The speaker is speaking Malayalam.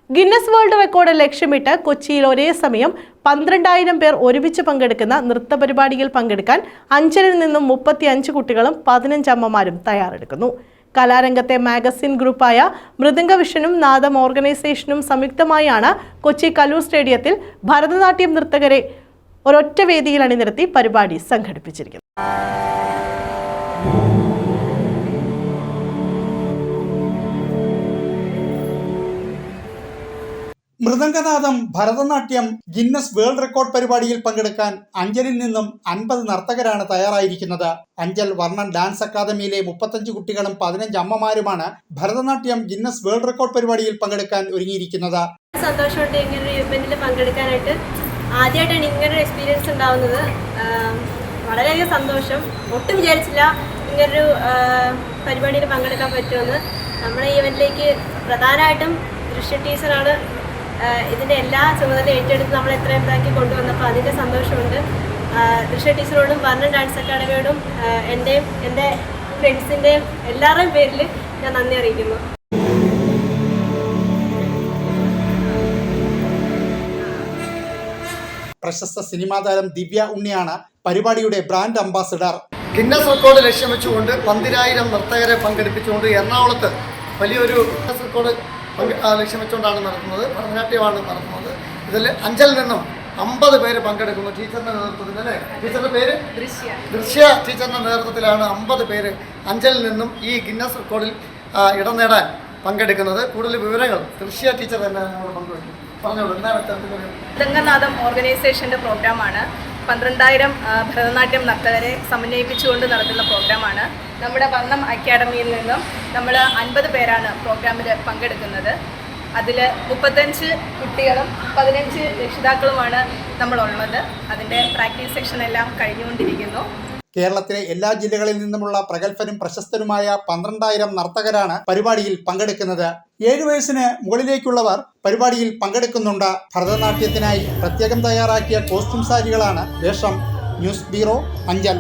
ഗിന്നസ് വേൾഡ് റെക്കോർഡ് ലക്ഷ്യമിട്ട് കൊച്ചിയിൽ ഒരേ സമയം 12,000 പേർ ഒരുമിച്ച് പങ്കെടുക്കുന്ന നൃത്തപരിപാടിയിൽ പങ്കെടുക്കാൻ അഞ്ചലിൽ നിന്നും 35 കുട്ടികളും 15 അമ്മമാരും തയ്യാറെടുക്കുന്നു. കലാരംഗത്തെ മാഗസിൻ ഗ്രൂപ്പായ മൃദംഗവിഷനും നാദം ഓർഗനൈസേഷനും സംയുക്തമായാണ് കൊച്ചി കലൂർ സ്റ്റേഡിയത്തിൽ ഭരതനാട്യം നർത്തകരെ ഒരൊറ്റ വേദിയിൽ അണിനിരത്തി പരിപാടി സംഘടിപ്പിച്ചിരിക്കുന്നത്. Mridanganadam Bharatanatyam Guinness world record പരിപാടിയിൽ പങ്കെടുക്കാൻ അഞ്ചലിൽ നിന്നും 50 നർത്തകരാണ് തയ്യാറായിരിക്കുന്നത്. അഞ്ചൽ വർണ്ണൻ ഡാൻസ് അക്കാദമിയിലെ 35 കുട്ടികളും 15 അമ്മമാരുമാണ് ഭരതനാട്യം ഗിന്നസ് വേൾഡ് റെക്കോർഡ് പരിപാടിയിൽ പങ്കെടുക്കാൻ ഒരുങ്ങിയിരിക്കുന്നത്. സന്തോഷമുണ്ട് ഇങ്ങനൊരു ഇവന്റിൽ പങ്കെടുക്കാനായിട്ട്. ആദ്യമായിട്ടാണ് ഇങ്ങനൊരു എക്സ്പീരിയൻസ് ഉണ്ടാവുന്നത്. വളരെയധികം സന്തോഷം. ഒട്ടും വിചാരിച്ചില്ല ഇങ്ങനൊരു പരിപാടിയിൽ പങ്കെടുക്കാൻ പറ്റുമെന്ന്. നമ്മുടെ ഈ ഇവന്റിലേക്ക് പ്രധാനമായിട്ടും ദൃശ്യ ടീച്ചറാണ് ഇതിൻ്റെ എല്ലാ ചുമതല ഏറ്റെടുത്ത് നമ്മൾ എത്രയും ഇതാക്കി കൊണ്ടുവന്നപ്പോൾ അതിൻ്റെ സന്തോഷമുണ്ട്. ദൃശ്യ ടീച്ചറോടും വർണ്ണൻ ഡാൻസ് അക്കാദമിയോടും എൻ്റെ ഫ്രണ്ട്സിൻ്റെയും എല്ലാവരുടെയും പേരിൽ ഞാൻ നന്ദി അറിയിക്കുന്നു. പ്രശസ്ത സിനിമാ താരം ദിവ്യ ഉണ്ണിയാണ് പരിപാടിയുടെ ബ്രാൻഡ് അംബാസിഡർ. ഗിന്നസ് റെക്കോർഡ് ലക്ഷ്യം വെച്ചുകൊണ്ട് 12,000 നർത്തകരെ പങ്കെടുപ്പിച്ചുകൊണ്ട് എറണാകുളത്ത് വലിയൊരു ഗിന്നസ് റെക്കോർഡ് ലക്ഷ്യം വെച്ചുകൊണ്ടാണ് നടത്തുന്നത്. ഭരതനാട്യമാണ് നടത്തുന്നത്. ഇതിൽ അഞ്ചലിൽ നിന്നും 50 പേര് പങ്കെടുക്കുന്നു. ടീച്ചറിൻ്റെ നേതൃത്വത്തിൽ അല്ലേ? ടീച്ചറുടെ പേര് ദൃശ്യ ടീച്ചറിൻ്റെ നേതൃത്വത്തിലാണ് 50 പേര് അഞ്ചലിൽ നിന്നും ഈ ഗിന്നസ് റെക്കോർഡിൽ ഇടം നേടാൻ പങ്കെടുക്കുന്നത്. കൂടുതൽ വിവരങ്ങൾ ദൃശ്യ ടീച്ചർ തന്നെ നമ്മൾ പങ്കുവയ്ക്കും. പറഞ്ഞോളൂ, എന്താണ് മൃദംഗനാഥം ഓർഗനൈസേഷൻ്റെ പ്രോഗ്രാമാണ്. 12,000 ഭരതനാട്യം നർത്തകരെ സമന്വയിപ്പിച്ചുകൊണ്ട് നടത്തുന്ന പ്രോഗ്രാമാണ്. നമ്മുടെ വർണ്ണം അക്കാഡമിയിൽ നിന്നും നമ്മൾ 50 പേരാണ് പ്രോഗ്രാമിൽ പങ്കെടുക്കുന്നത്. അതിൽ 35 കുട്ടികളും 15 രക്ഷിതാക്കളുമാണ് നമ്മളുള്ളത്. അതിൻ്റെ പ്രാക്ടീസ് സെക്ഷൻ എല്ലാം കഴിഞ്ഞുകൊണ്ടിരിക്കുന്നു. കേരളത്തിലെ എല്ലാ ജില്ലകളിൽ നിന്നുമുള്ള പ്രഗത്ഭരും പ്രശസ്തരുമായ 12,000 നർത്തകരാണ് പരിപാടിയിൽ പങ്കെടുക്കുന്നത്. 7 വയസ്സിന് മുകളിലേക്കുള്ളവർ പരിപാടിയിൽ പങ്കെടുക്കുന്നുണ്ട്. ഭരതനാട്യത്തിനായി പ്രത്യേകം തയ്യാറാക്കിയ കോസ്റ്റ്യൂം സാരികളാണ് വേഷം. News bureau, Anchal.